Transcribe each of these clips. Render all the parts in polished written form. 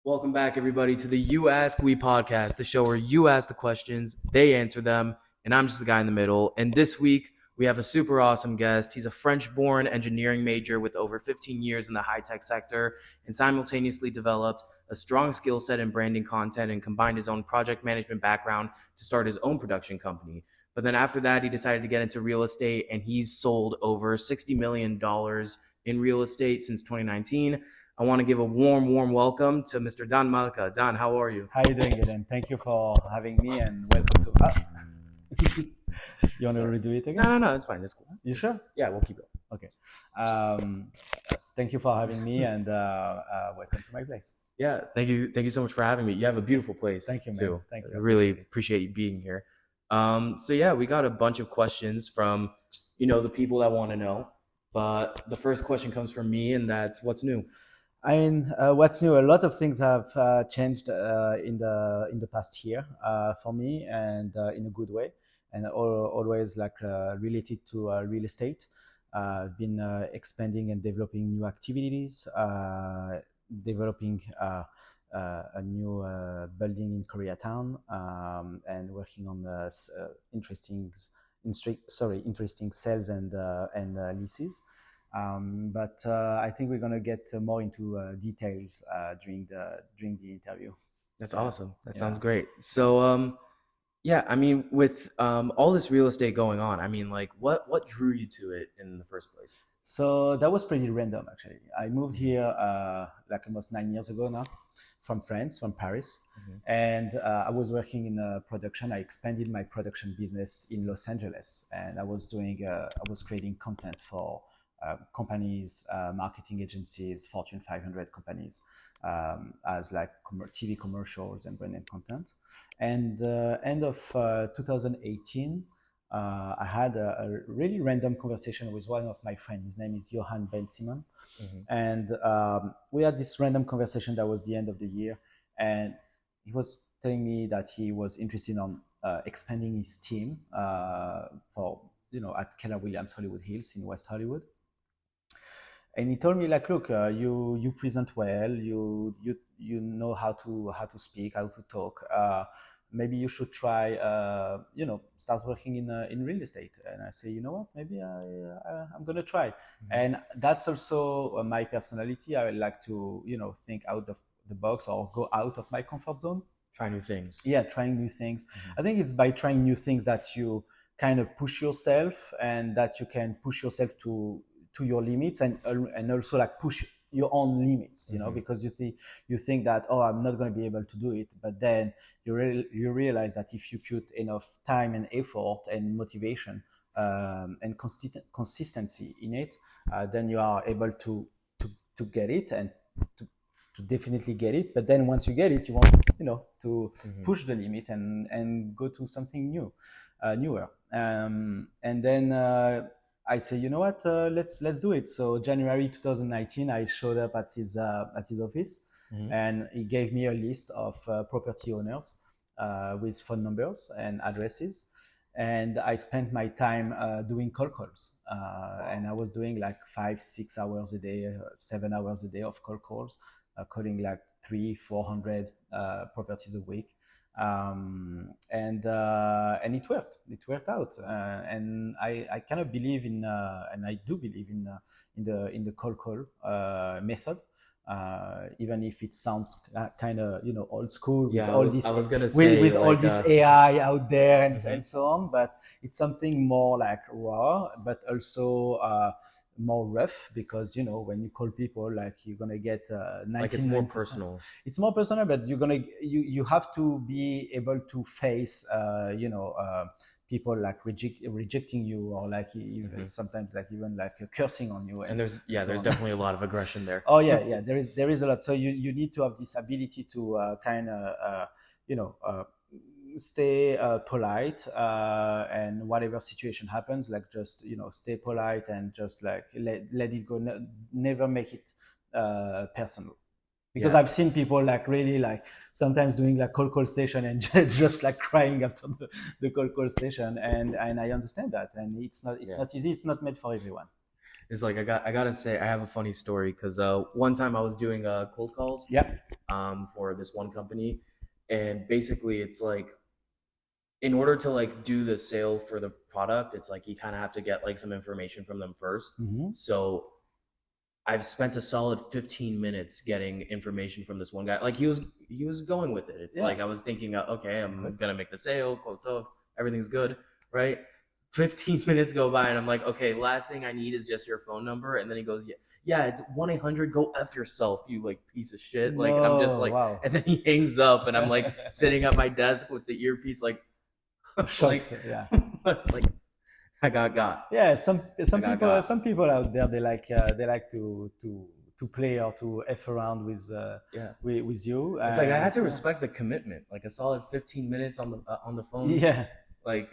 Welcome back, everybody, to the You Ask We podcast, the show where you ask the questions, they answer them, and I'm just the guy in the middle. And this week, we have a super awesome guest. He's a French-born engineering major with over 15 years in the high-tech sector and simultaneously developed a strong skill set in branding content and combined his own project management background to start his own production company. But then after that, he decided to get into real estate, and he's sold over $60 million in real estate since 2019. I want to give a warm welcome to Mr. Don Malka. Don, how are you? How are you doing, Eden? Thank you for having me and welcome to. You want to redo it again? No, it's fine. It's cool. You sure? Yeah, we'll keep it. Okay. Thank you for having me and welcome to my place. Yeah, thank you so much for having me. You have a beautiful place. Thank you, man. Too. Thank you. I really appreciate you being here. So yeah, we got a bunch of questions from the people that want to know. But the first question comes from me, and that's what's new. I mean, what's new? A lot of things have changed in the past year for me, and in a good way, and always like related to real estate. I've been expanding and developing new activities, developing a new building in Koreatown, and working on interesting sales and leases. But I think we're gonna get more into details during the interview. That's awesome. That sounds great. So yeah, I mean, with all this real estate going on, I mean, like, what drew you to it in the first place? So that was pretty random, actually. I moved here like almost 9 years ago now, from France, from Paris, and I was working in production. I expanded my production business in Los Angeles, and I was creating content for companies, marketing agencies, Fortune 500 companies, as like TV commercials and branded content. And end of 2018, I had a really random conversation with one of my friends. His name is Johan Ben Simon. And we had this random conversation that was the end of the year. And he was telling me that he was interested in expanding his team for, at Keller Williams Hollywood Hills in West Hollywood. And he told me, like, look, you present well, you know how to speak, how to talk. Maybe you should try, start working in real estate. And I say, you know what, maybe I'm gonna try. And that's also my personality. I like to, think out of the box or go out of my comfort zone. Try new things. Yeah, trying new things. I think it's by trying new things that you kind of push yourself, and that you can push yourself to your limits, and also like push your own limits, because you think that, oh, I'm not going to be able to do it, but then you realize that if you put enough time and effort and motivation and consistency in it, then you are able to get it, and to definitely get it. But then once you get it, you want to push the limit and go to something newer, and then I say, you know what, let's do it. So January 2019, I showed up at his office, and he gave me a list of property owners with phone numbers and addresses, and I spent my time doing cold calls, and I was doing like 5-6 hours a day, 7 hours a day of cold calls, calling like 300-400 properties a week. And it worked. It worked out, and I kind of believe in, and I do believe in the cold call method, even if it sounds kind of old school with all this, all this AI out there and so on. But it's something more like raw, but also more rough, because when you call people, like, you're gonna get 99%. Like, it's more personal. It's more personal, but you have to be able to face people like rejecting you, or like even sometimes like even like cursing on you. And there's definitely a lot of aggression there. Oh yeah, there is a lot. So you need to have this ability to kind of stay polite, and whatever situation happens, like, just stay polite and just like let it go. Never make it personal, because I've seen people like really like sometimes doing like cold call session and just like crying after the cold call session, and I understand that, and it's not easy. It's not made for everyone. It's like I gotta say I have a funny story because one time I was doing cold calls Yeah. for this one company, and basically it's like in order to like do the sale for the product, it's like you kind of have to get like some information from them first. Hmm. So I've spent a solid 15 minutes getting information from this one guy. Like he was going with it. It's Yeah. like I was thinking, okay, I'm Good. gonna make the sale, quote of, everything's good, right? 15 minutes go by and I'm like, okay, last thing I need is just your phone number. And then he goes, yeah, it's 1-800, go F yourself, you like piece of shit. Like, and I'm just No, like, wow. and then he hangs up and I'm like sitting at my desk with the earpiece, like, like, Shocked. Yeah. like I got, Yeah. I got. Some people out there, they like to play or to f around Yeah. with you, It's like I and had to respect the commitment. Like a solid 15 minutes on the phone. yeah. Like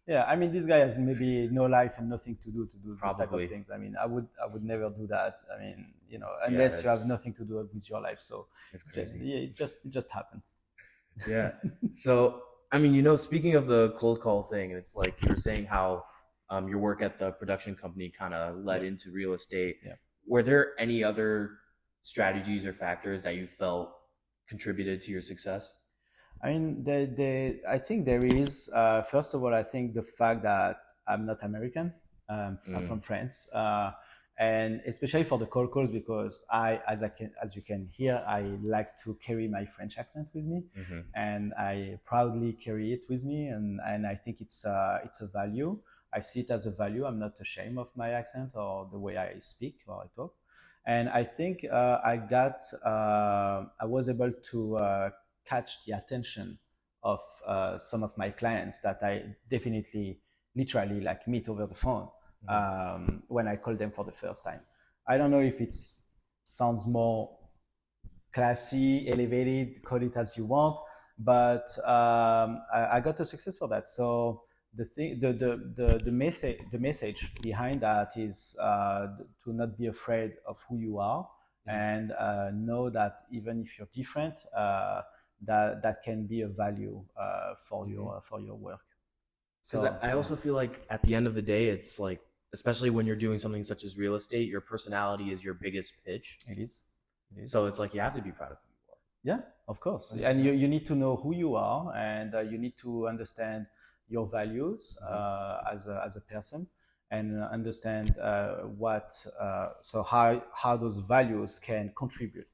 Yeah, I mean, this guy has maybe no life and nothing to do this type of probably. things. I mean, I would never do that. I mean, you know, Yeah, unless you have it's nothing to do with your life. So, it's crazy. yeah, it just happened. Yeah. So I mean, speaking of the cold call thing, it's like you were saying how your work at the production company kind of led Yeah, into real estate. yeah. Were there any other strategies or factors that you felt contributed to your success? I mean, I think there is. First of all, I think the fact that I'm not American. I'm from Mm, France, and especially for the cold calls, because as you can hear, I like to carry my French accent with me, hmm and I proudly carry it with me, and I think it's a value. I see it as a value. I'm not ashamed of my accent or the way I speak or I talk. And I think I was able to catch the attention of some of my clients that I definitely, literally, like meet over the phone hmm when I call them for the first time. I don't know if it sounds more classy, elevated, call it as you want, but I got a success for that. So the thing, the message behind that is to not be afraid of who you are, Yeah. and know that even if you're different, that can be a value for your work. Because So I yeah, also feel like at the end of the day, it's like, especially when you're doing something such as real estate, your personality is your biggest pitch. it is. It is. So it's like you have to be proud of who you Yeah, of course. are. And 100%. you need to know who you are, and you need to understand your values hmm as a person, and understand how those values can contribute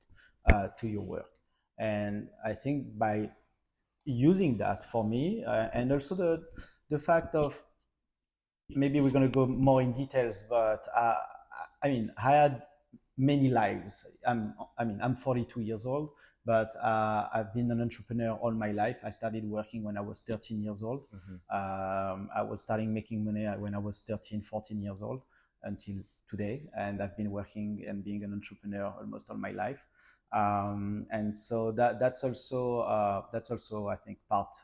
to your work. And I think by using that for me, and also the fact of, maybe we're going to go more in details, but I mean, I had many lives. I'm 42 years old, but I've been an entrepreneur all my life. I started working when I was 13 years old. hmm I was starting making money when I was 13, 14 years old until today. And I've been working and being an entrepreneur almost all my life. And so that's also, I think, part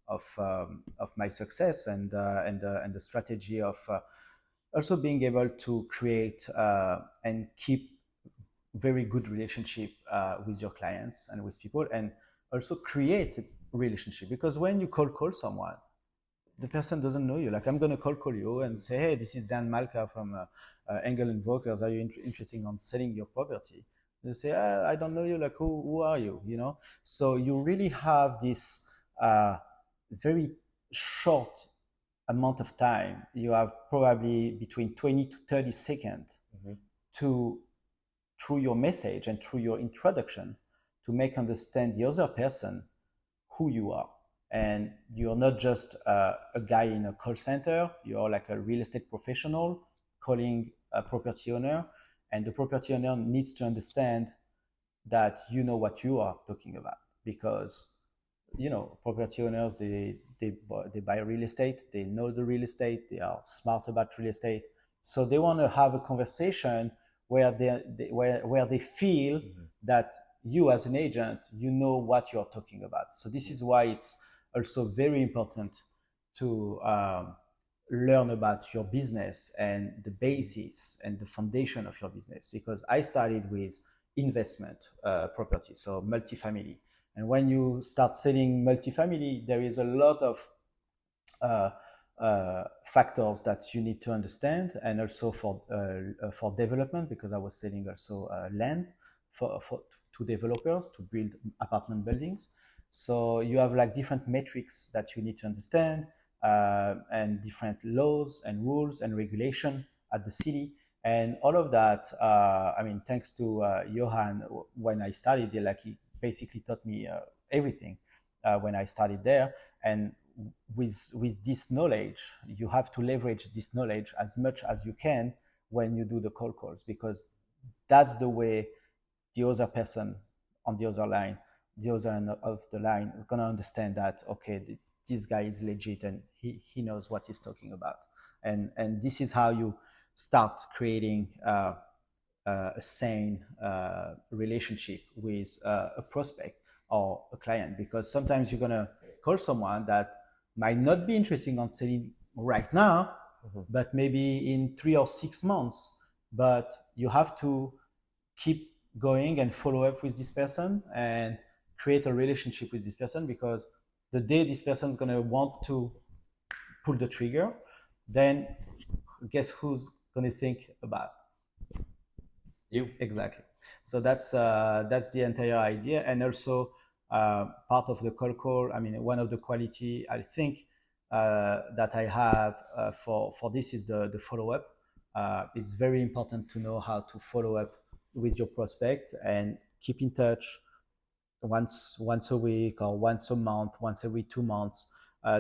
of my success, and the strategy of also being able to create and keep very good relationship with your clients and with people, and also create a relationship, because when you call someone, the person doesn't know you. Like, I'm going to call you and say, hey, this is Dan Malka from Engel Volkers. Are you interested on selling your property? They say, I don't know you. Like, who are you? You know? So you really have this very short amount of time. You have probably between 20 to 30 seconds hmm to, through your message and through your introduction, to make understand the other person who you are. And you're not just a guy in a call center. You're like a real estate professional calling a property owner, and the property owner needs to understand that you know what you are talking about, because property owners, they buy real estate, they know the real estate, they are smart about real estate, so they want to have a conversation where where they feel hmm that you, as an agent, you know what you're talking about. So this is why it's also very important to learn about your business and the basis and the foundation of your business, because I started with investment property, so multifamily. And when you start selling multifamily, there is a lot of uh, factors that you need to understand, and also for development, because I was selling also land for to developers to build apartment buildings. So you have like different metrics that you need to understand, and different laws and rules and regulation at the city. And all of that, I mean, thanks to Johan, when I started there, like he basically taught me everything when I started there. And with this knowledge, you have to leverage this knowledge as much as you can when you do the cold calls, because that's the way the other person on the other line, the other end of the line, is gonna understand that okay, this guy is legit and he knows what he's talking about, and this is how you start creating a sane relationship with a prospect or a client, because sometimes you're gonna call someone that might not be interested on selling right now, but maybe in 3 or 6 months. But you have to keep going and follow up with this person and create a relationship with this person, because the day this person is going to want to pull the trigger, then guess who's going to think about You. exactly. So that's the entire idea. And also part of the cold call, I mean, one of the quality I think that I have for this is the follow up. It's very important to know how to follow up with your prospect and keep in touch once a week or once a month, once every 2 months,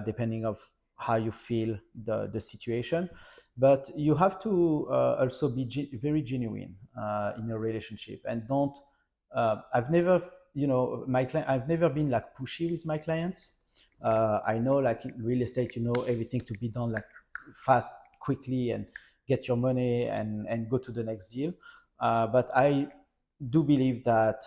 depending of how you feel the situation. But you have to also be very genuine in your relationship, and don't. I've never, I've never been like pushy with my clients. I know, like in real estate, everything to be done like fast, quickly, and get your money and go to the next deal. But I do believe that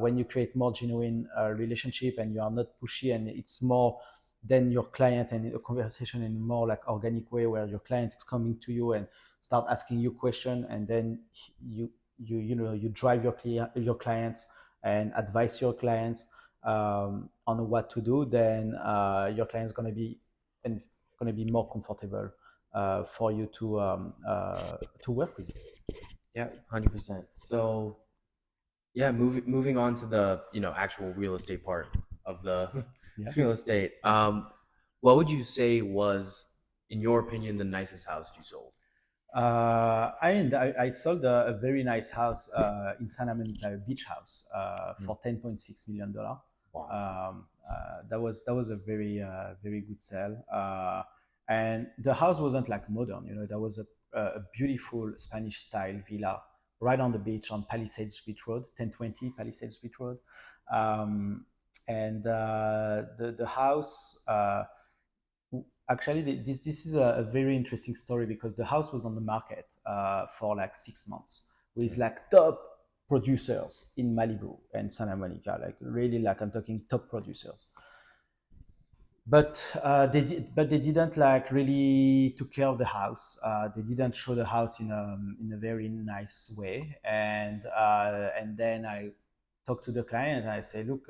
when you create more genuine relationship and you are not pushy, and it's more than your client and a conversation in a more like organic way, where your client is coming to you and start asking you question, and then you drive your clients and advise your clients on what to do, then your client is going to be more comfortable for you to work with you. Yeah, 100%. So yeah, moving on to the actual real estate part of the Yeah. real estate. What would you say was, in your opinion, the nicest house you sold? I sold a very nice house in Santa Monica, a beach house, for $10.6 million. Wow. That was a very good sale. And the house wasn't like modern, That was a beautiful Spanish style villa right on the beach on Palisades Beach Road, 1020 Palisades Beach Road. Um, and the house actually this is a very interesting story, because the house was on the market for like 6 months with like top producers in Malibu and Santa Monica, like really, like I'm talking top producers. But they didn't like really took care of the house. They didn't show the house in a very nice way. And then I talked to the client and I say, look,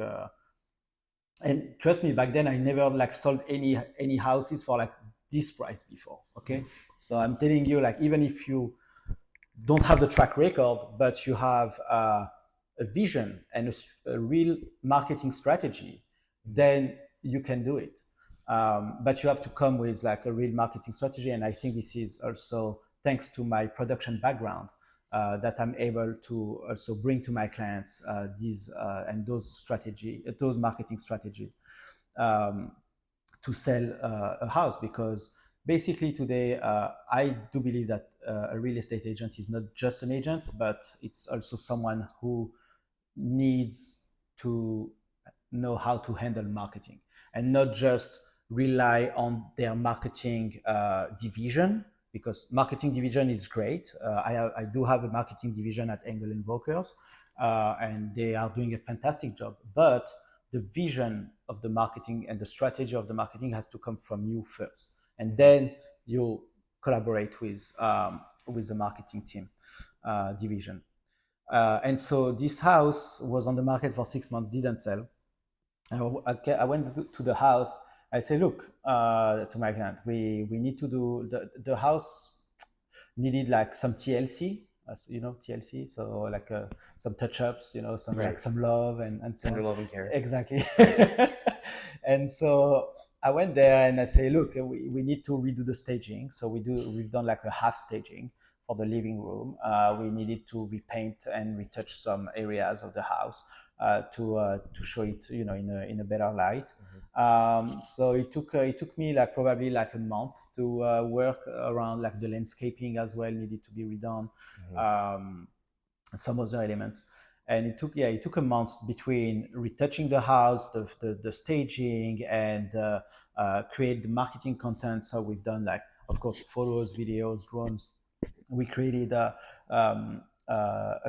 and trust me, back then I never like sold any houses for like this price before. Okay, so I'm telling you, like, even if you don't have the track record, but you have a vision and a real marketing strategy, then you can do it. But you have to come with like a real marketing strategy. And I think this is also thanks to my production background, that I'm able to also bring to my clients these and those marketing strategies to sell a house. Because basically today, I do believe that a real estate agent is not just an agent, but it's also someone who needs to know how to handle marketing, and not just rely on their marketing division, because marketing division is great. I do have a marketing division at Engel Volkers, and they are doing a fantastic job. But the vision of the marketing and the strategy of the marketing has to come from you first, and then you collaborate with the marketing team division. And so this house was on the market for 6 months, didn't sell. I went to the house, I say, look, to my client, we need to do the house needed like some TLC, you know, TLC. So like some touch ups, you know, some like Right. some love and so Tender on. love and care. Exactly. Right. And so I went there and I say, look, we need to redo the staging. So we've done like a half staging for the living room. We needed to repaint and retouch some areas of the house to show it, you know, in a better light. So it took me like probably like a month to work around like the landscaping as well needed to be redone, Mm-hmm. um, some other elements. And it took a month between retouching the house, the staging, and create the marketing content. So we've done like, of course, photos, videos, drones. We created a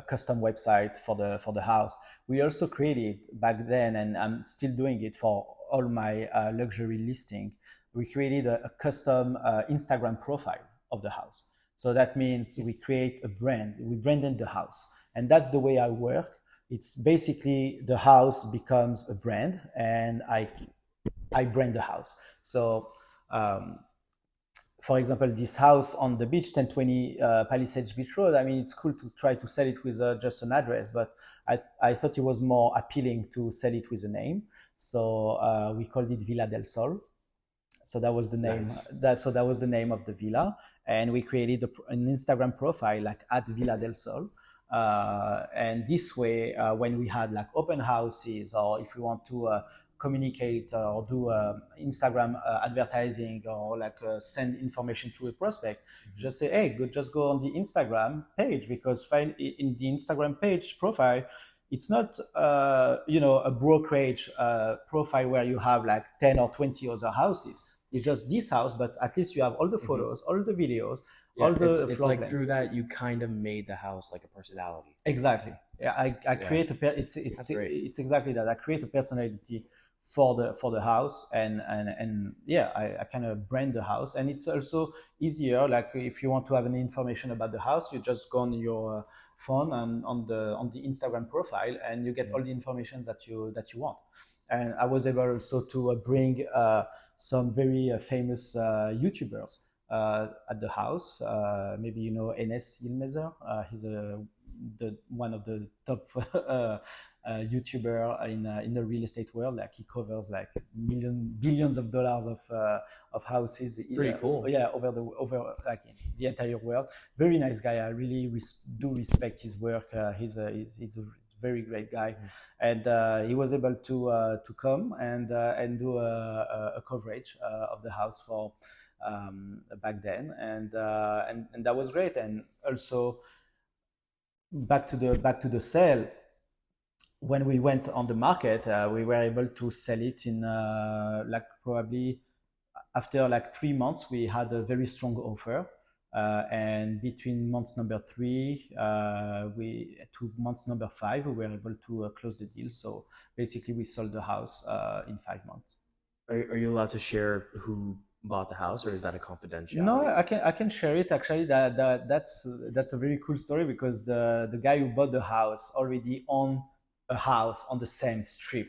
custom website for the house. We also created back then, and I'm still doing it for all my luxury listing. We created a custom Instagram profile of the house. So that means we create a brand. We branded the house, and that's the way I work. It's basically the house becomes a brand, and I brand the house. So um, for example, this house on the beach, 1020 Palisades Beach Road, I mean, it's cool to try to sell it with just an address, but I thought it was more appealing to sell it with a name. So we called it Villa del Sol. So that was the name. Nice. That was the name of the villa, and we created an Instagram profile like at Villa del Sol. And this way, when we had like open houses, or if we want to communicate or do Instagram advertising, or like send information to a prospect, just say, hey, just go on the Instagram page, because find in the Instagram page profile, it's not you know, a brokerage profile where you have like 10 or 20 other houses. It's just this house, but at least you have all the Mm-hmm. photos, all the videos, Yeah, all the it's floor like through plans. that you kind of made the house like a personality. Exactly. Yeah, I Yeah, create that's great. it's exactly that. I create a personality for the house, and yeah, I kind of brand the house, and it's also easier. Like if you want to have any information about the house, you just go on your phone and on the Instagram profile, and you get Mm-hmm. all the information that you want. And I was able also to bring some very famous YouTubers at the house. Maybe you know Enes Yilmazer. He's one of the top YouTuber in the real estate world. Like he covers like billions of dollars of houses. Pretty cool. Yeah, over like in the entire world. Very nice guy. I really do respect his work. He's a very great guy, and he was able to come and do a coverage of the house for back then, and that was great. And also back to the sale, when we went on the market, we were able to sell it in like probably after like 3 months. We had a very strong offer, and between months number three, we to months number five, we were able to close the deal. So basically, we sold the house in 5 months. Are you allowed to share who bought the house, or is that a No, confidentiality? I can share it. Actually, that's a very cool story, because the guy who bought the house already owned a house on the same strip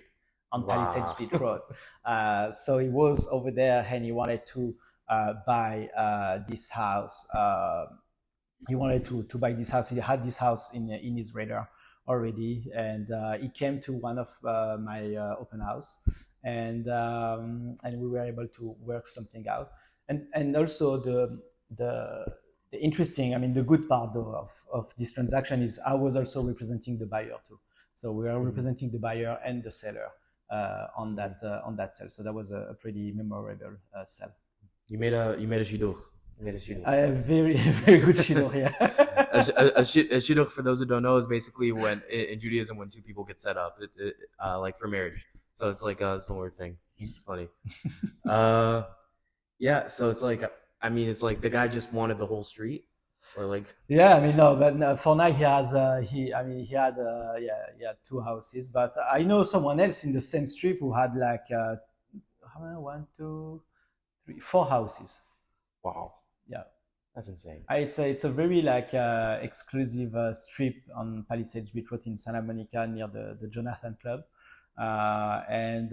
on Palisades Wow. Beach Road. So he was over there and he wanted to buy this house. He wanted to buy this house. He had this house in his radar already, and he came to one of my open house, and we were able to work something out. And also the the interesting, I mean, the good part though of this transaction is I was also representing the buyer too. So we are Mhm, representing the buyer and the seller mhm. on that sale. So that was a pretty memorable sale. You made a shidduch. You made a shidduch. I have very very good shidduch here. A shidduch, for those who don't know, is basically when in Judaism when two people get set up, like for marriage. So it's like a similar thing. It's funny. Uh, yeah. So it's like, I mean, it's like the guy just wanted the whole street, or like, Yeah, I mean, no, but no, for now he has I mean, he had two houses, but I know someone else in the same strip who had like how many? One, two, three, four houses. wow, Yeah. that's insane. It's a very like exclusive strip on Palisades Beach Road in Santa Monica near the Jonathan Club. and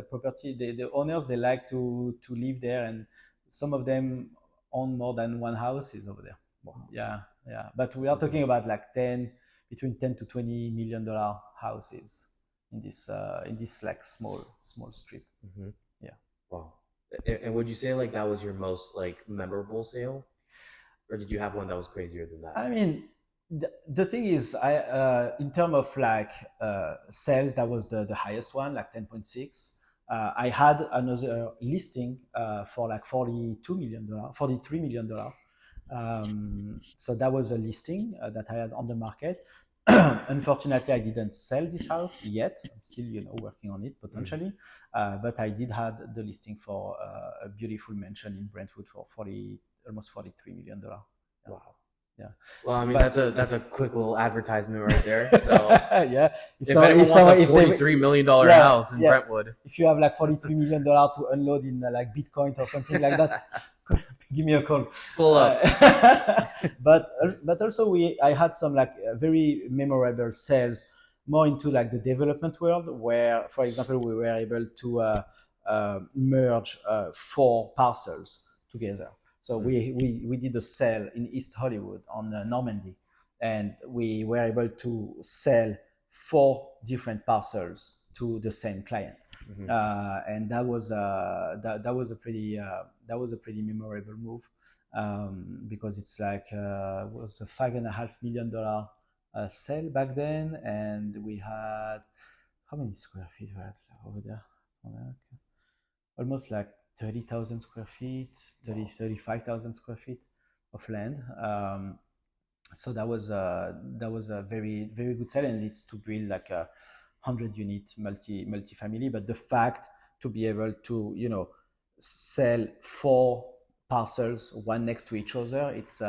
property. The owners, they like to live there, and some of them own more than one houses over there. Wow, Yeah, yeah. But we that's are talking insane. about like between 10 to 20 million dollar houses in this like small strip. Hmm. Yeah. Wow. And would you say like that was your most like memorable sale, or did you have one that was crazier than that? I mean, the thing is, I in terms of like sales, that was the highest one, like 10.6. I had another listing for like $42 million, $43 million. So that was a listing that I had on the market. Unfortunately, I didn't sell this house yet. I'm still, working on it Mm. potentially. But I did have the listing for a beautiful mansion in Brentwood for almost $43 million. Yeah. Wow. Yeah. Well, I mean But that's a quick little advertisement right there. So yeah, if anyone wants a if they $43 million yeah, house in yeah, Brentwood, if you have like $43 million to unload in like Bitcoin or something like that, give me a call. pull up. But also I had some like very memorable sales more into like the development world, where for example we were able to merge four parcels together. So Mm. we did a sale in East Hollywood on Normandy, and we were able to sell four different parcels to the same client. Hmm. And that was a pretty memorable move, because it's like was a $5.5 million sale back then, and we had how many square feet we had over there? Almost like 30,000 square feet, Wow. 35,000 square feet of land. So that was a very good sell, and it's to build like a 100 unit multi-family. But the fact to be able to sell four parcels one next to each other, it's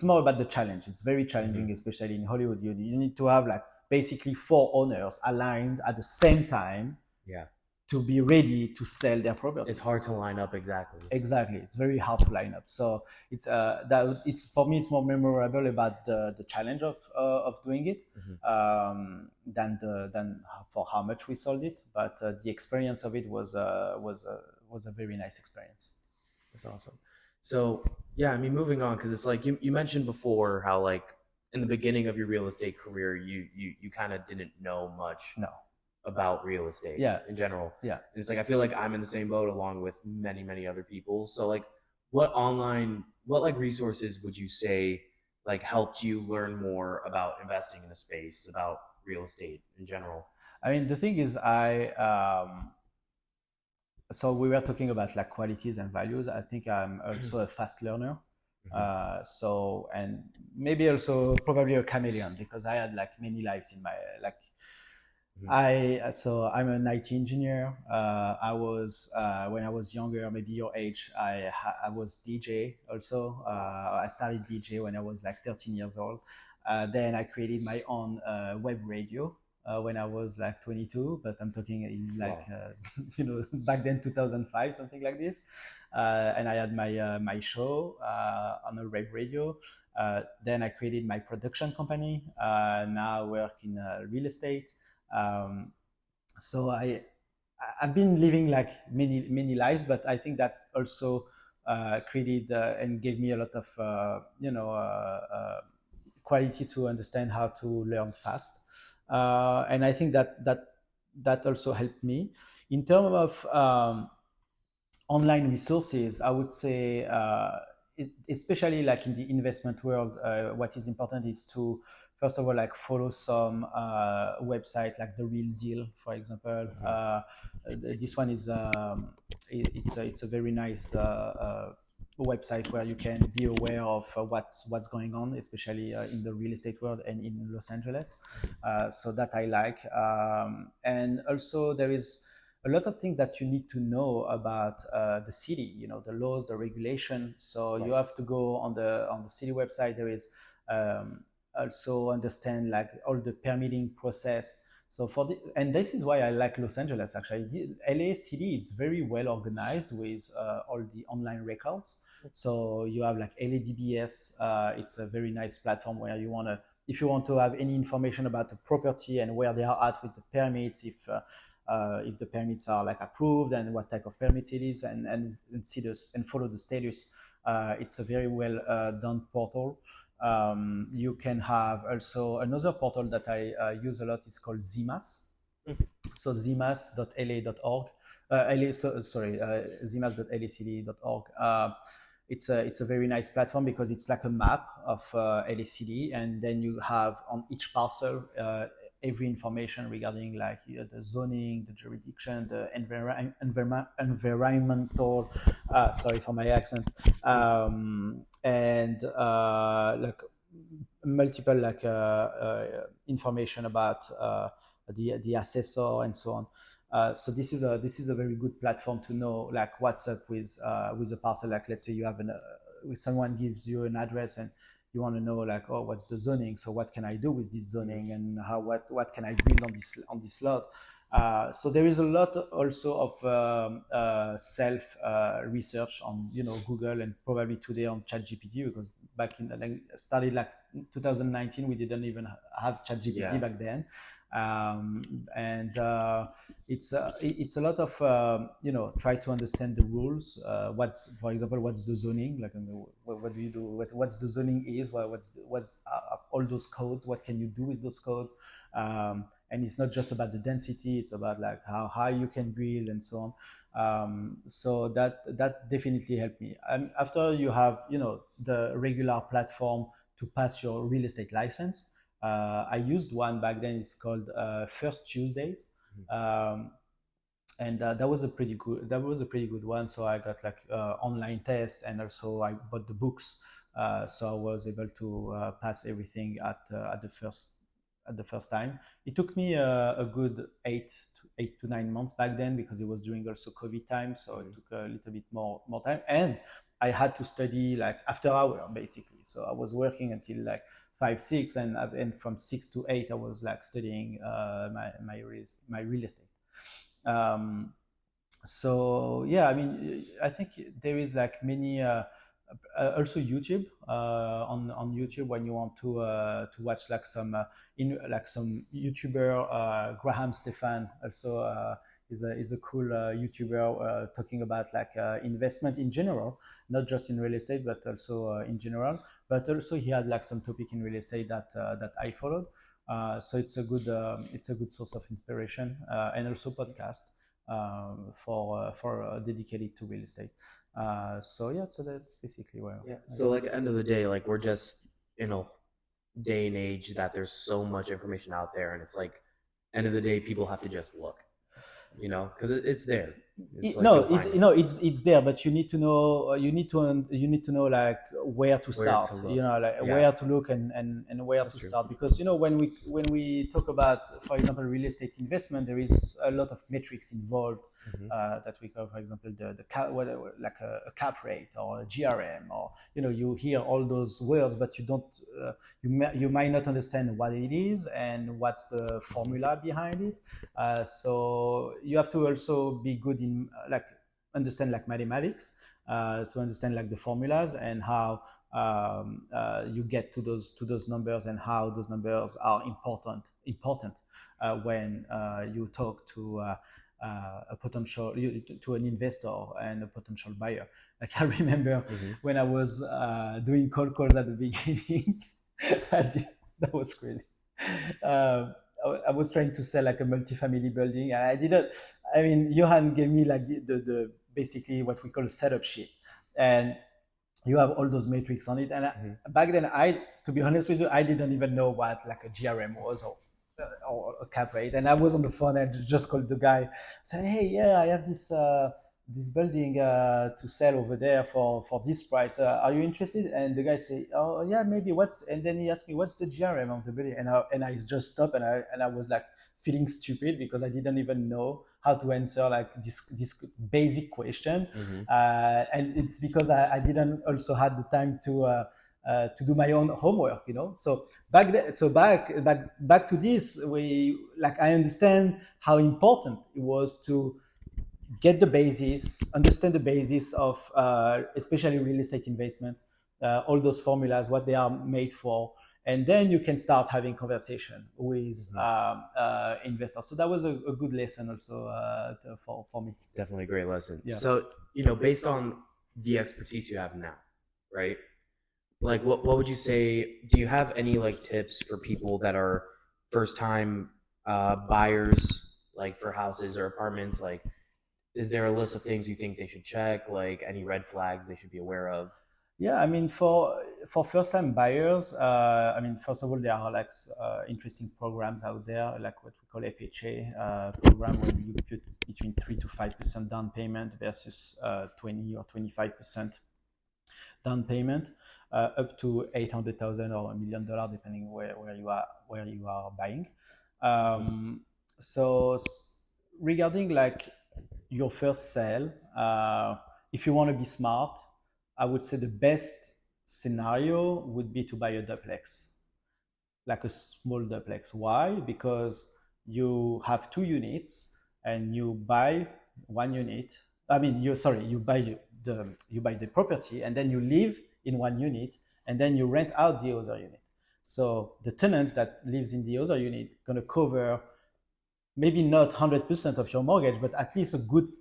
more about the challenge. It's very Hmm. challenging, especially in Hollywood. You need to have like basically four owners aligned at the same time Yeah, to be ready to sell their it's property. hard to line up exactly. Exactly, it's very hard to line up. So it's for me, it's more memorable about the challenge of doing it, Hmm. than for how much we sold it. But the experience of it was a very nice experience. That's awesome. So yeah, I mean, moving on because it's like you mentioned before how like in the beginning of your real estate career, you kind of didn't know much No. about real estate Yeah. in general. Yeah. And it's like I feel like I'm in the same boat along with many other people. So like what like resources would you say like helped you learn more about investing in the space, about real estate in general? I mean, the thing is, so we were talking about like qualities and values. I think I'm also a fast learner. Hmm. So, and maybe also probably a chameleon, because I had like many lives in my like Hmm. I'm an IT engineer. I was when I was younger, maybe your age. I was DJ also. I started DJ when I was like 13 years old. Then I created my own web radio when I was like 22. But I'm talking in like Wow. back then 2005, something like this. And I had my show on a web radio. Then I created my production company. Now I work in real estate. um, so I've been living like many lives, but I think that also created and gave me a lot of quality to understand how to learn fast. And I think that also helped me in terms of online resources. I would say, especially like in the investment world, what is important is to first of all like follow some website like the Real Deal, for example. Hmm. This one is it's a very nice website where you can be aware of what's going on, especially in the real estate world and in Los Angeles. So that I like, and also there is a lot of things that you need to know about the city, the laws, the regulation. So you Right. have to go on the city website. There is also understand like all the permitting process. So and this is why I like Los Angeles. Actually, the LA city is very well organized with all the online records. So you have like LADBS. It's a very nice platform where you wanna if you want to have any information about the property and where they are at with the permits, if the permits are like approved and what type of permit it is, and see this and follow the status. It's a very well done portal. You can have also another portal that I use a lot is called ZMAS. So zmas.la.org. Zmas.lacd.org. It's a very nice platform because it's like a map of LACD, and then you have on each parcel every information regarding like the zoning, the jurisdiction, the environmental. Sorry for my accent. And like multiple like information about the assessor and so on. So this is a very good platform to know like what's up with a parcel. Like let's say you have if someone gives you an address and you want to know like, oh, what's the zoning? So what can I do with this zoning, and what can I build on this lot? So there is a lot also of self research on Google, and probably today on ChatGPT, because back in started like 2019, we didn't even have ChatGPT back then. And it's a lot of try to understand the rules. For example, what's the zoning? Like, what do you do? What's the zoning is? What's all those codes? What can you do with those codes? And it's not just about the density; it's about like how high you can build and so on. So that definitely helped me. After you have the regular platform to pass your real estate license. I used one back then. It's called First Tuesdays, and that was a pretty good one. So I got like online test, and also I bought the books, so I was able to pass everything at the first time. It took me a good 8 to 9 months back then, because it was during also COVID time, so it took a little bit more time, and I had to study like after hour basically. So I was working until like 5, 6, and from 6 to 8 I was like studying my real estate. So yeah, I mean, I think there is like many also YouTube, on YouTube, when you want to watch like some some YouTuber, Graham Stefan also is a cool YouTuber talking about like investment in general, not just in real estate but also in general. But also he had like some topic in real estate that I followed. So it's a good source of inspiration, and also podcast for dedicated to real estate. So yeah, so that's basically where. Yeah. So like end of the day, like we're just in a day and age that there's so much information out there, and it's like end of the day people have to just look, because it's there. It's like No, you'll find it. it's there, but you need to know you need to know like where to Where to start, look. like Yeah. where to look, and where to true. start, because when we talk about, for example, real estate investment, there is a lot of metrics involved, that we call, for example, the cap, whatever, like a cap rate or a GRM, or you hear all those words, but you don't you might not understand what it is and what's the formula behind it. So you have to also be good in like understand like mathematics, to understand like the formulas, and how you get to those numbers, and how those numbers are important when you talk to a potential to an investor and a potential buyer. Like I remember when I was doing cold calls at the beginning. That was crazy. I was trying to sell like a multifamily building, and I didn't. I mean, Johan gave me like the basically what we call a setup sheet, and you have all those metrics on it. And back then, to be honest with you, I didn't even know what like a GRM was, or a cap rate. And I was on the phone and just called the guy, said, "Hey, yeah, I have this building to sell over there for this price. Are you interested?" And the guy say, "Oh yeah, maybe." And then he asked me, "What's the GRM of the building?" And I just stopped, and I was like feeling stupid, because I didn't even know how to answer like this basic question. And it's because I didn't also had the time to do my own homework, So back to this, I understand how important it was to get the basis, understand the basis of especially real estate investment, all those formulas, what they are made for, and then you can start having conversation with investors. So that was a good lesson also for me. It's definitely a great lesson. Yeah. So, based on the expertise you have now, right? Like, what would you say? Do you have any like tips for people that are first time buyers, like for houses or apartments? Like, is there a list of things you think they should check? Like, any red flags they should be aware of? Yeah, I mean, for first-time buyers, I mean, first of all, there are like interesting programs out there, like what we call FHA program, where you put between 3 to 5% down payment versus 20 or 25% down payment, up to 800,000 or $1 million, depending where you are buying. So regarding like your first sale, if you want to be smart, I would say the best scenario would be to buy a duplex, like a small duplex. Why? Because you have 2 units and you buy 1 unit. I mean, you buy the property and then you live in 1 unit and then you rent out the other unit. So the tenant that lives in the other unit gonna cover maybe not 100% of your mortgage, but at least a good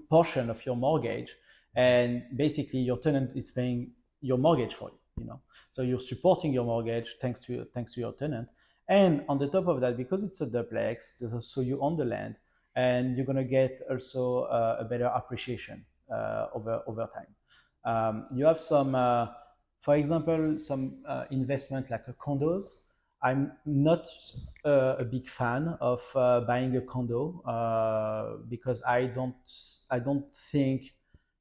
portion of your mortgage. And basically your tenant is paying your mortgage for you. So you're supporting your mortgage thanks to your tenant. And on the top of that, because it's a duplex, so you own the land, and you're going to get also a better appreciation over time. You have some, for example, some investment like condos. I'm not a big fan of buying a condo because I don't think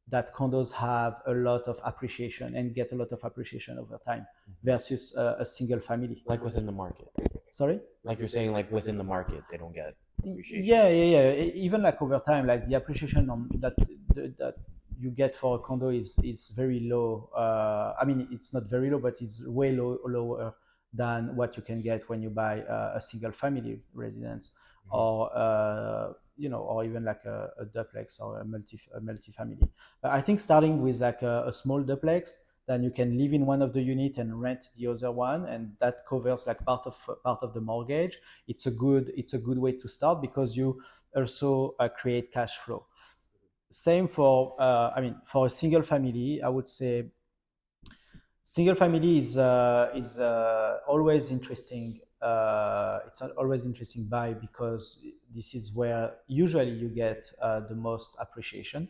that condos have a lot of appreciation and get a lot of appreciation over time versus a single family. Like within the market. Sorry? Like you're saying, like within the market, they don't get appreciation. Yeah. Even like over time, like the appreciation that you get for a condo is very low. I mean, it's not very low, but it's way lower than what you can get when you buy a single family residence or or even like a duplex or a multi-family. I think starting with like a small duplex, then you can live in one of the unit and rent the other one, and that covers like part of the mortgage. It's a good way to start because you also create cash flow. Same for for a single family, I would say single family is always interesting. It's always interesting buy because this is where usually you get the most appreciation.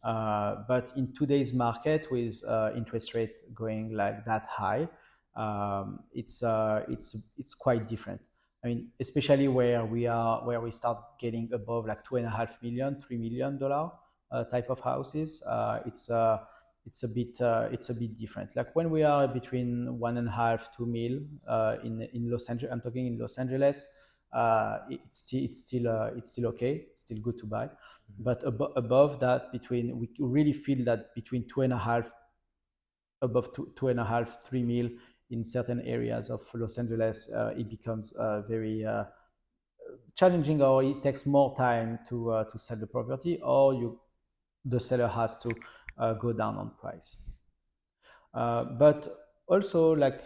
But in today's market, with interest rate going like that high, it's quite different. I mean, especially where we start getting above like 2.5 million, $3 million type of houses. It's a bit different. Like when we are between 1.5, 2 mil in Los Angeles, I'm talking in Los Angeles. It's still okay. It's still good to buy, but above that, we really feel that between 2.5, above 2.5, 3 mil in certain areas of Los Angeles, it becomes very challenging, or it takes more time to sell the property, or the seller has to go down on price. But also, like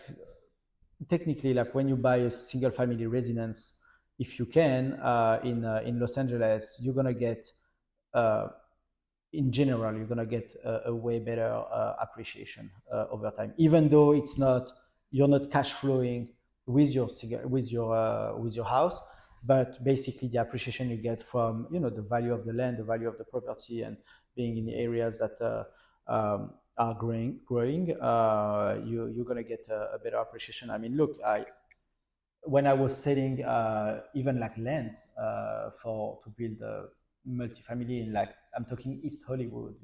technically, like when you buy a single family residence, if you can in Los Angeles, you're gonna get in general you're gonna get a way better appreciation over time, even though you're not cash flowing with your house, but basically the appreciation you get from the value of the land, the value of the property, and being in the areas that are growing, you're gonna get a better appreciation. I mean, look, when I was selling even like lands to build a multifamily in, like, I'm talking East Hollywood,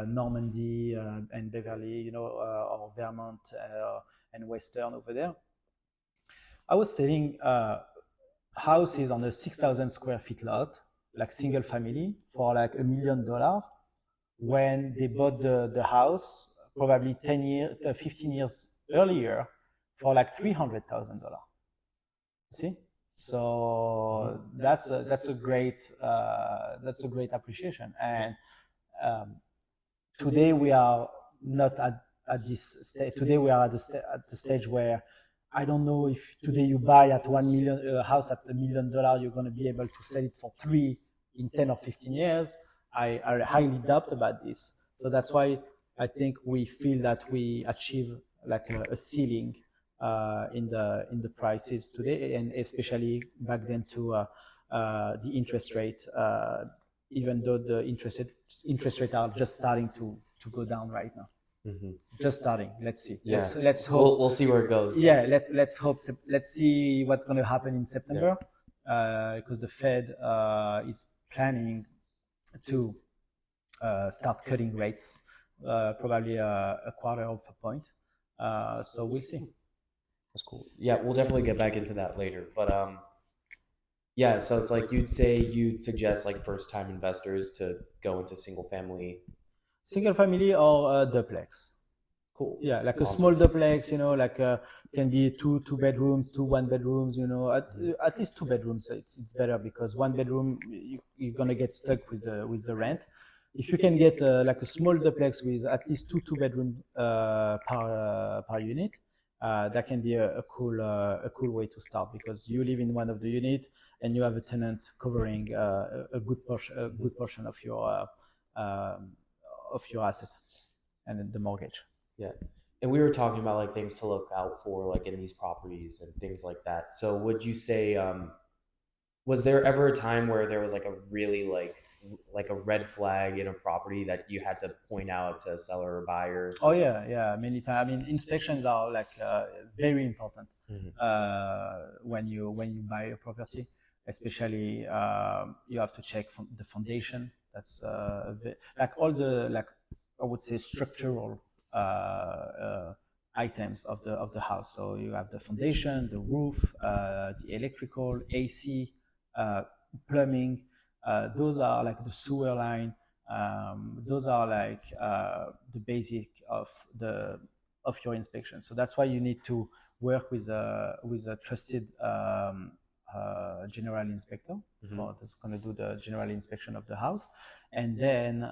Normandy and Beverly, or Vermont and Western over there. I was selling houses on a 6,000 square feet lot, like single family, for like $1 million, when they bought the house probably 15 years earlier for like $300,000. See, so that's a great appreciation. And today we are not at this stage. Today we are at the stage where I don't know if today you buy at 1 million house at $1 million, you're going to be able to sell it for 3 in 10 or 15 years. I highly doubt about this. So that's why I think we feel that we achieve like a ceiling in the prices today, and especially back then to the interest rate. Even though the interest rate are just starting to go down right now. Just starting. Let's see. Yeah. Let's hope. We'll see where it goes. Yeah. Let's hope. Let's see what's going to happen in September, because the Fed is planning to start cutting rates, probably a quarter of a point. So we'll see. That's cool. Yeah, we'll definitely get back into that later. But yeah, so it's like you'd suggest like first time investors to go into single family. Single family or duplex. Cool. Yeah, like a small duplex, like can be two bedrooms, 1 bedrooms, at least 2 bedrooms. It's better because 1 bedroom you're gonna get stuck with the rent. If you can get like a small duplex with at least two bedroom per unit, that can be a cool way to start, because you live in one of the unit and you have a tenant covering a good portion of your asset and the mortgage. Yeah. And we were talking about like things to look out for like in these properties and things like that. So would you say was there ever a time where there was like a really like a red flag in a property that you had to point out to a seller or buyer? Oh yeah, many times. I mean, inspections are like very important when you buy a property. Especially, you have to check the foundation. That's like all the, like, I would say, structural items of the house. So you have the foundation, the roof, the electrical, AC, plumbing. Those are like the sewer line. Those are like the basic of your inspection. So that's why you need to work with a trusted general inspector that's going to do the general inspection of the house, and then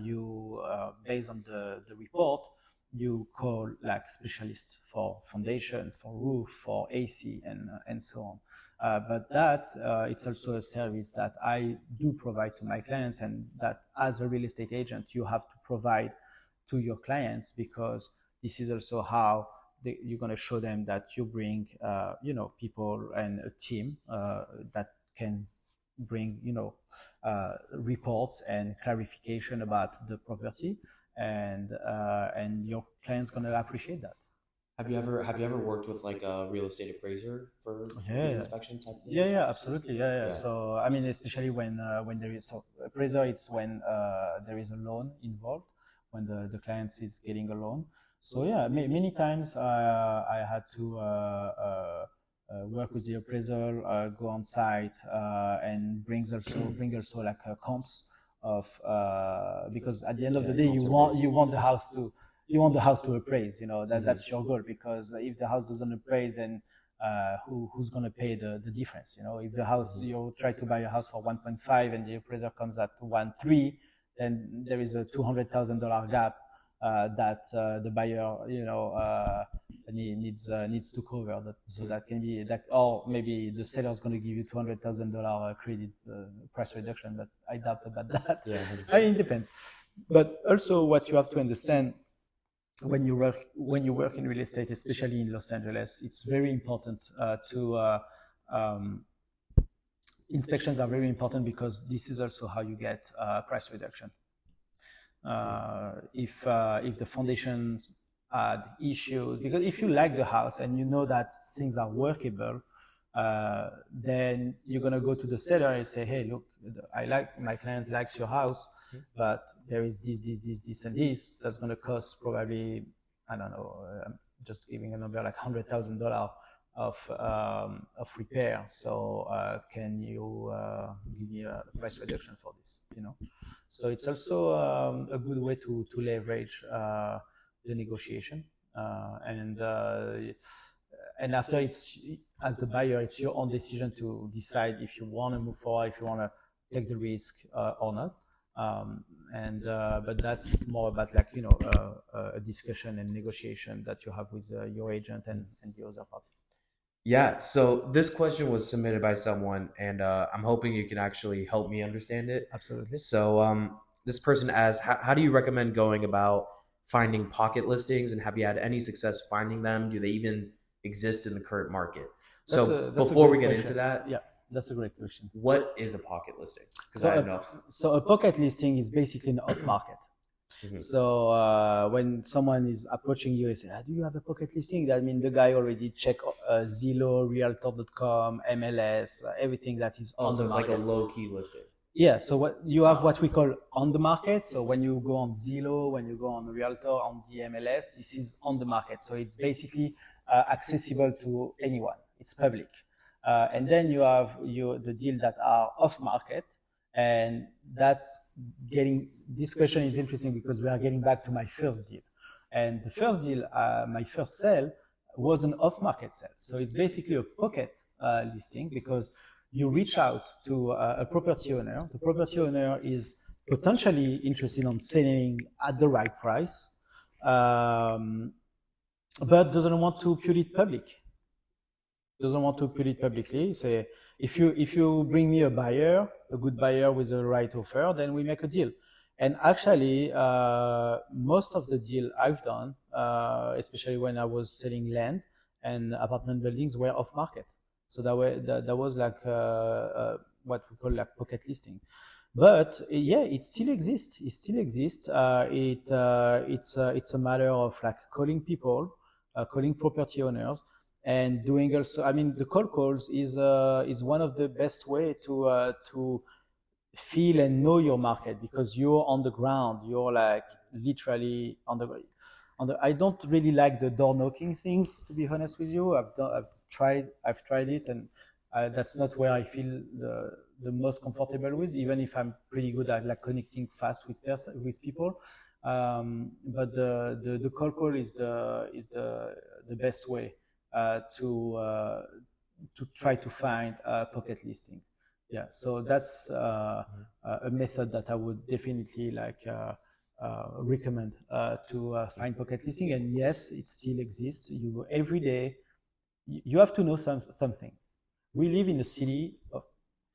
you based on the report, you call like specialists for foundation, for roof, for AC, and so on. But that it's also a service that I do provide to my clients, and that as a real estate agent you have to provide to your clients, because this is also how you're going to show them that you bring people and a team that can bring reports and clarification about the property, and your client's going to appreciate that. Have you ever worked with like a real estate appraiser for these inspection type things? Yeah, absolutely. Yeah. So I mean, especially when there is appraiser, it's when there is a loan involved, when the client is getting a loan. So yeah, many times I had to work with the appraisal, go on site, and bring also like comps of because at the end of the day you want the house to appraise. That's your goal, because if the house doesn't appraise, then who's going to pay the difference? If the house, you try to buy a house for 1.5 and the appraiser comes at 1.3, then there is a $200,000 gap that the buyer needs to cover that. So that can be that, or maybe the seller is going to give you $200,000 credit price reduction, but I doubt about that. Yeah, it depends. But also, what you have to understand when you work in real estate, especially in Los Angeles, it's very important inspections are very important, because this is also how you get price reduction. If the foundations had issues, because if you like the house and you know that things are workable, then you're gonna go to the seller and say, hey, look, my client likes your house, but there is this and this that's gonna cost probably, I don't know, just giving a number, like $100,000 of repair. So can you give me a price reduction for this? So it's also a good way to leverage the negotiation, and after, it's, as the buyer, it's your own decision to decide if you want to move forward, if you want to take the risk or not. But that's more about a discussion and negotiation that you have with your agent and the other party. Yeah, so this question was submitted by someone, and I'm hoping you can actually help me understand it. Absolutely. So, this person asks, how do you recommend going about finding pocket listings, and have you had any success finding them? Do they even exist in the current market? So, That's a before we great get into question. that, Yeah, that's a great question. what is a pocket listing? Because So I a, have no. so a pocket listing is basically an off market. Mhm. So when someone is approaching you and say, "Do you have a pocket listing?" That means the guy already checked Zillow, Realtor.com, MLS, everything that is Oh, on so the it's like a market. low key listing. Yeah. So what you have what we call on the market. So when you go on Zillow, when you go on Realtor, on the MLS, this is on the market. So it's basically accessible to anyone. It's public. And then you have the deals that are off market, and that's getting this question is interesting because we are getting back to my first deal, and the first deal, my first sale was an off market sale. So it's basically a pocket listing because you reach out to a property owner. The property owner is potentially interested in selling at the right price, um, but doesn't want to put it public. Doesn't want to put it publicly. Say, if you bring me a buyer, a good buyer with a right offer, then we make a deal. And actually, most of the deal I've done, especially when I was selling land and apartment buildings, were off market. So that was like what we call like pocket listing. But yeah, it still exists. It still exists. It's a matter of like calling people, calling property owners, and doing also. I mean, the cold calls is one of the best way to feel and know your market because you're on the ground. You're like literally on the. I don't really like the door knocking things, to be honest with you. I've tried it, and that's not where I feel the most comfortable with. Even if I'm pretty good at like connecting fast with people, but the cold call is the best way to try to find a pocket listing. Yeah, so that's a method that I would definitely recommend to find pocket listing. And yes, it still exists. You every day you have to know something. We live in a city of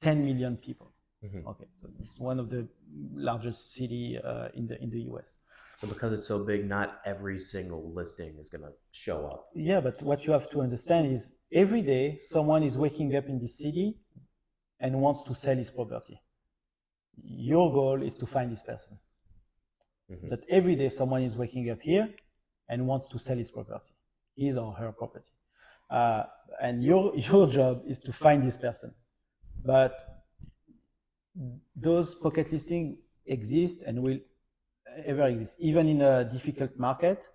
10 million people. Mhm. Okay, so it's one of the largest city in the US. So because it's so big, not every single listing is gonna show up. Yeah, but what you have to understand is every day someone is waking up in this city and wants to sell his property. Your goal is to find this person. Mhm. But every day someone is waking up here and wants to sell his property, his or her property. Uh, and your job is to find this person. But those pocket listings exist and will ever exist. Even in a difficult market,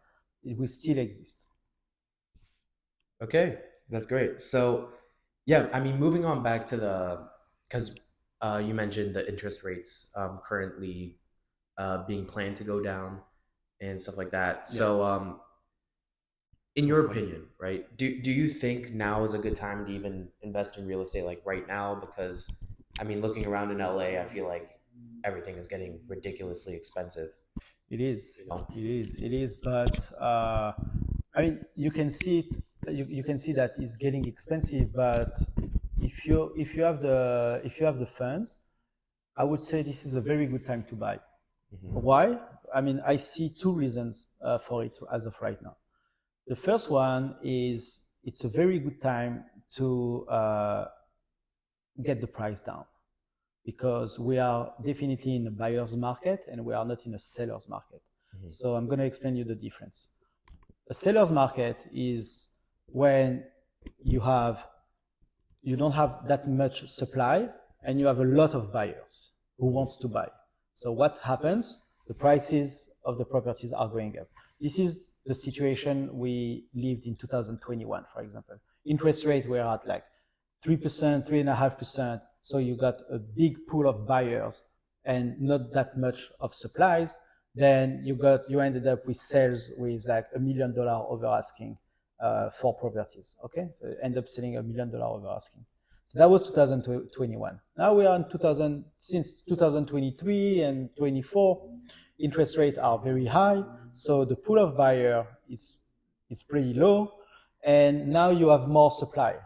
it will still exist. Okay, that's great. So, yeah, I mean, moving on back to because you mentioned the interest rates currently being planned to go down and stuff like that. Yeah. So, in your opinion, right? Do you think now is a good time to even invest in real estate, like right now? Because I mean, looking around in LA, I feel like everything is getting ridiculously expensive. It is. You know? It is. It is. But I mean, you can see it. You can see that it's getting expensive. But if you have the funds, I would say this is a very good time to buy. Mhm. Why? I mean, I see two reasons for it as of right now. The first one is it's a very good time to get the price down because we are definitely in a buyer's market and we are not in a seller's market. Mhm. So I'm going to explain you the difference. A seller's market is when you have you don't have that much supply and you have a lot of buyers who wants to buy. So what happens? The prices of the properties are going up. This is the situation we lived in 2021, for example. Interest rates were at like 3%, 3.5%. So you got a big pool of buyers and not that much of supplies. Then you ended up with sales with like $1 million over asking for properties. Okay, so you end up selling $1 million over asking. So that was 2021. Now we are in 2000, since 2023 and 24, interest rates are very high. So the pool of buyer is pretty low. And now you have more supply.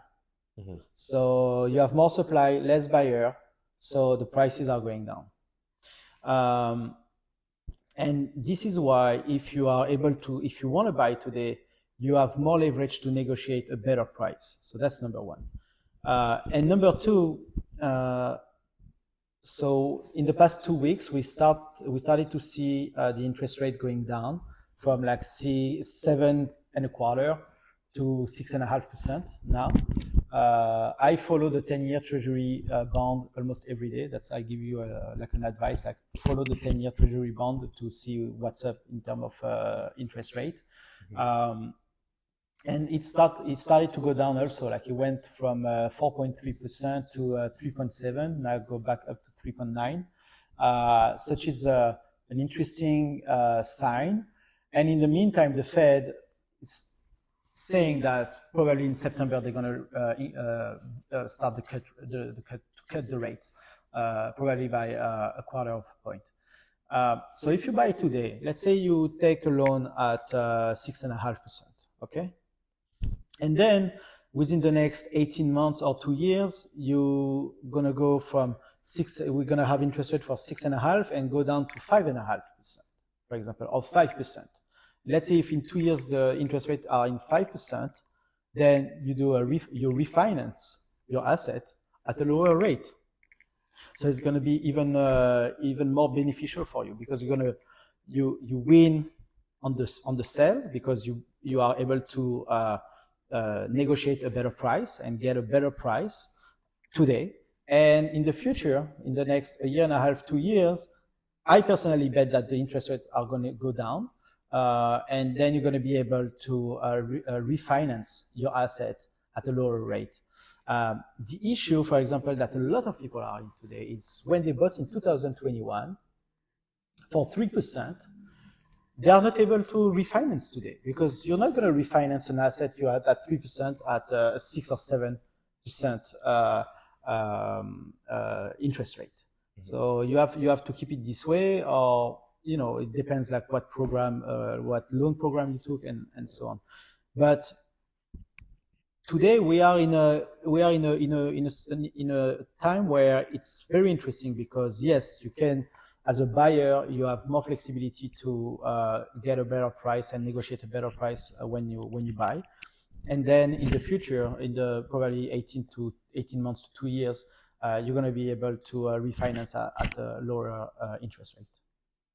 So you have more supply, less buyer. So the prices are going down. And this is why if you are able to, if you want to buy today, you have more leverage to negotiate a better price. So that's number one. And number two, so in the past 2 weeks, we started to see the interest rate going down from like 7.25% to 6.5% now. I follow the 10-year Treasury bond almost every day. That's I give you like an advice, like follow the 10-year Treasury bond to see what's up in terms of interest rate. And it started to go down also. Like it went from 4.3% to 3.7. Now go back up to 3.9. Such is an interesting sign. And in the meantime, the Fed is saying that probably in September they're going to start to cut the rates, probably by a quarter of a point. So if you buy today, let's say you take a loan at 6.5%, okay? And then within the next 18 months or 2 years, you're going to go from we're going to have interest rate for 6.5 and go down to 5.5%, for example, or 5%. Let's say if in 2 years the interest rates are in 5%, then you you refinance your asset at a lower rate. So it's going to be even more beneficial for you because you win on the sale because you are able to negotiate a better price and get a better price today. And in the future, in the next a year and a half, 2 years, I personally bet that the interest rates are going to go down. And then you're going to be able to refinance your asset at a lower rate. The issue, for example, that a lot of people are in today is when they bought in 2021 for 3%, they are not able to refinance today because you're not going to refinance an asset you had at 3% at 6 or 7% interest rate. So you have to keep it this way, or it depends like what loan program you took and so on. But today we are in a time where it's very interesting because yes, you can, as a buyer, you have more flexibility to get a better price and negotiate a better price when you buy. And then in the future, in the probably 18 months to 2 years, you're going to be able to refinance at a lower interest rate.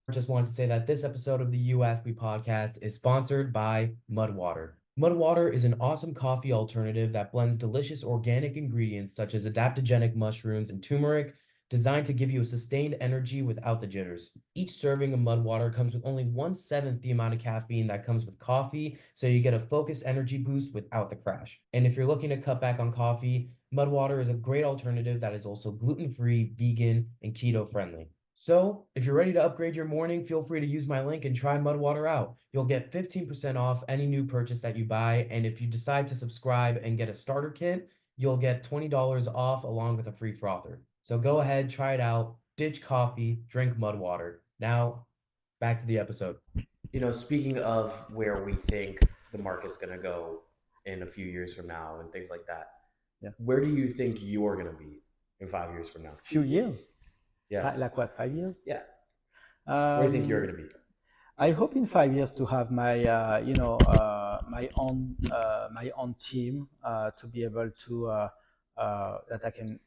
I just wanted to say that this episode of the You Ask Me podcast is sponsored by Mudwater. Mudwater is an awesome coffee alternative that blends delicious organic ingredients such as adaptogenic mushrooms and turmeric, designed to give you a sustained energy without the jitters. Each serving of Mudwater comes with only 1/7 the amount of caffeine that comes with coffee, so you get a focused energy boost without the crash. And if you're looking to cut back on coffee, Mudwater is a great alternative that is also gluten-free, vegan, and keto-friendly. So, if you're ready to upgrade your morning, feel free to use my link and try Mudwater out. You'll get 15% off any new purchase that you buy, and if you decide to subscribe and get a starter kit, you'll get $20 off along with a free frother. So go ahead, try it out, ditch coffee, drink Mudwater. Now, back to the episode. Speaking of where we think the market's going to go in a few years from now and things like that, where do you think you're going to be in 5 years from now? Few years? Yeah. Like what, 5 years? Yeah. Where do you think you're going to be? I hope in 5 years to have my, my own team to be able to that I can,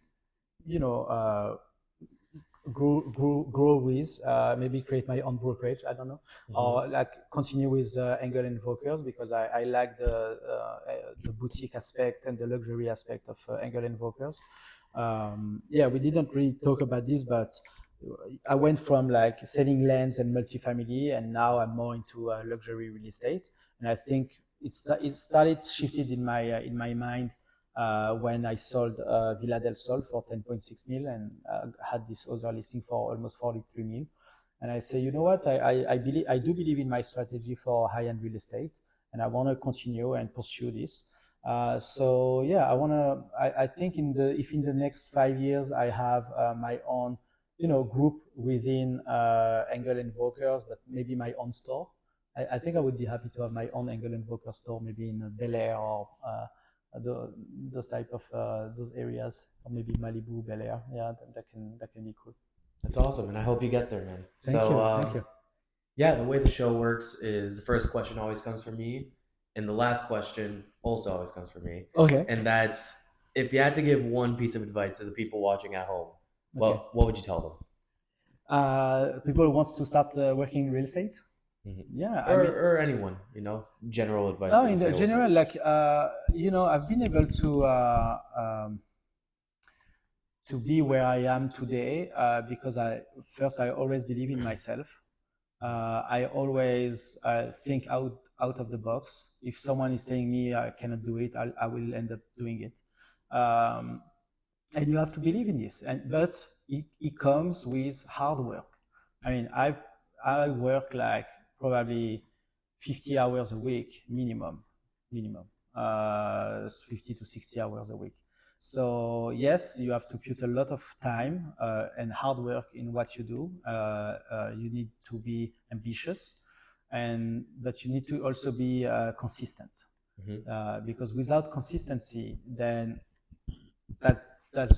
grow with. Maybe create my own brokerage. I don't know, or like continue with Engel Volkers because I like the boutique aspect and the luxury aspect of Engel Volkers. We didn't really talk about this, but I went from like selling lands and multifamily, and now I'm more into luxury real estate. And I think it started shifted in my mind when I sold Villa del Sol for 10.6 mil and had this other listing for almost 43 mil. And I say, you know what? I do believe in my strategy for high-end real estate, and I want to continue and pursue this. So yeah, I think if in the next 5 years I have my own, group within Engel and Volkers, but maybe my own store. I think I would be happy to have my own Engel and Volker store, maybe in Bel Air or the, those type of those areas, or maybe Malibu, Bel Air. Yeah, that can be cool. That's awesome, and I hope you get there, man. Thank So, you, thank you. yeah, the way the show works is the first question always comes from me, and the last question also always comes from me. Okay, And that's if you had to give one piece of advice to the people watching at home, okay. what would you tell them? People who wants to start working in real estate. Yeah, I mean, Or anyone, general advice. no, you in would the say also. general, like I've been able to be where I am today because I always believe in myself. I always think out of the box. If someone is telling me I cannot do it, I will end up doing it. And you have to believe in this. But it comes with hard work. I mean, I work like probably 50 hours a week minimum, 50 to 60 hours a week. So yes, you have to put a lot of time and hard work in what you do. You need to be ambitious, but you need to also be consistent. Because without consistency, then that's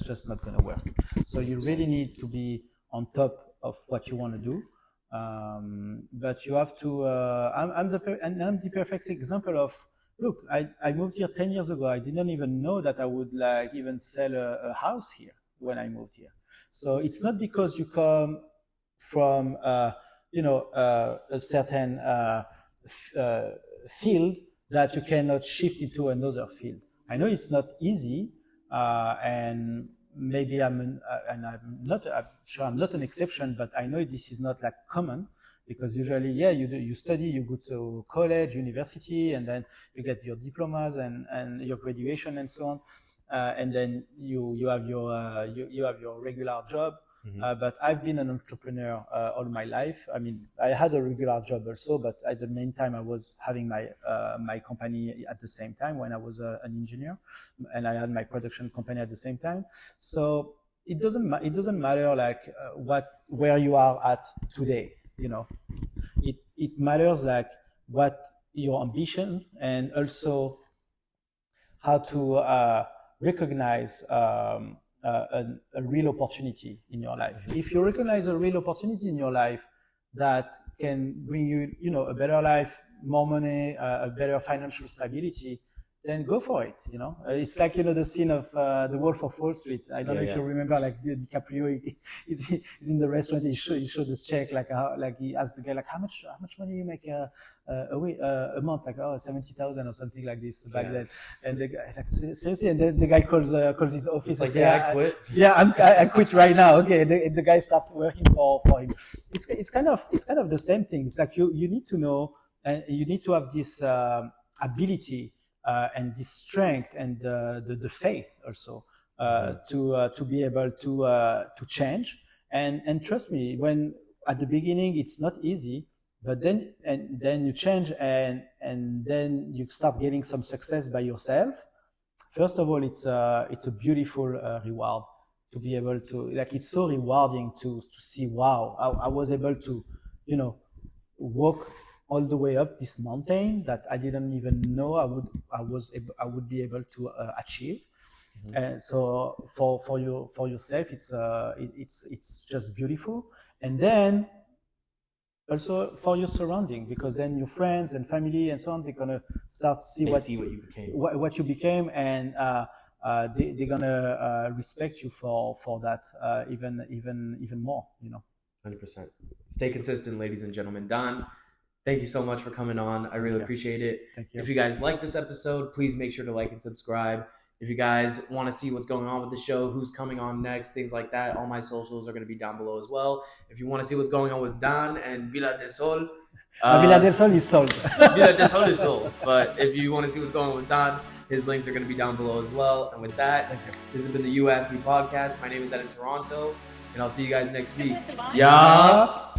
just not going to work. So you really need to be on top of what you want to do. But you have to. I'm the perfect example of. Look, I moved here 10 years ago. I didn't even know that I would like even sell a house here when I moved here. So it's not because you come from a certain field that you cannot shift into another field. I know it's not easy, and maybe I'm sure I'm not an exception, but I know this is not like common because usually, yeah, you study, you go to college, university, and then you get your diplomas and your graduation and so on. And then you have your regular job. But I've been an entrepreneur all my life. I mean, I had a regular job also, but at the meantime, I was having my company at the same time when I was an engineer, and I had my production company at the same time. So it doesn't matter like where you are at today. It matters like what your ambition and also how to recognize a real opportunity in your life. If you recognize a real opportunity in your life that can bring you, a better life, more money, a better financial stability, then go for it. It's like the scene of The Wolf of Wall Street. I don't know if you remember, like DiCaprio, he's in the restaurant. He showed the check, like he asked the guy, like how much money you make a month, like 70,000 or something like this back then. And the guy, like, seriously, and then the guy calls his office and It's like, say, yeah, I quit. Yeah, I quit right now. Okay, the guy started working for him. It's kind of the same thing. It's like you need to know, and you need to have this ability. And this strength and the faith also to be able to change and trust me, when at the beginning it's not easy, but then you change and then you start getting some success by yourself. First of all, it's a beautiful reward to be able to, like, it's so rewarding to see, wow, I was able to walk all the way up this mountain that I didn't even know I would be able to achieve. And so for yourself, it's just beautiful. And then also for your surrounding, because then your friends and family and so on, they're gonna start see what you became. What you became, and they're gonna respect you for that even more. 100%. Stay consistent, ladies and gentlemen. Don, thank you so much for coming on. I really appreciate it. Thank you. If you guys like this episode, please make sure to like and subscribe. If you guys want to see what's going on with the show, who's coming on next, things like that, all my socials are going to be down below as well. If you want to see what's going on with Don and Villa del Sol, Villa del Sol is sold. Villa del Sol is sold. But if you want to see what's going on with Don, his links are going to be down below as well. And with that, this has been the You Ask Me podcast. My name is Ed in Toronto, and I'll see you guys next week. Yeah.